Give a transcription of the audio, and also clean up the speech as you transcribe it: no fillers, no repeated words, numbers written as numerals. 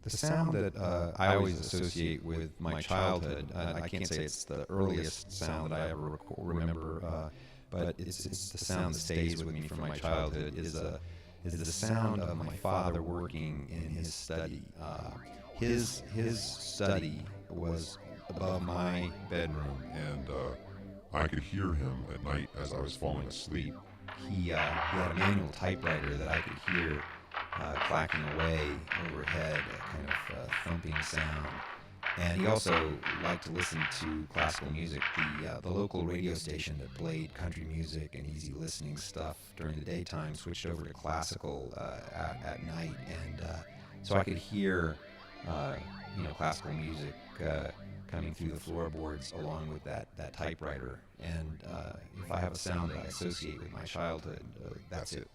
The sound that I always associate with my childhood, I can't say it's the earliest sound that I ever remember, but it's the sound that stays with me from my childhood, is the sound of my father working in his study. His study was above my bedroom, And I could hear him at night as I was falling asleep. he had a manual typewriter that I could hear clacking away overhead, a kind of thumping sound. And he also liked to listen to classical music. The local radio station that played country music and easy listening stuff during the daytime switched over to classical at night, and so I could hear classical music coming through the floorboards along with that typewriter. And if I have a sound that I associate with my childhood, that's it.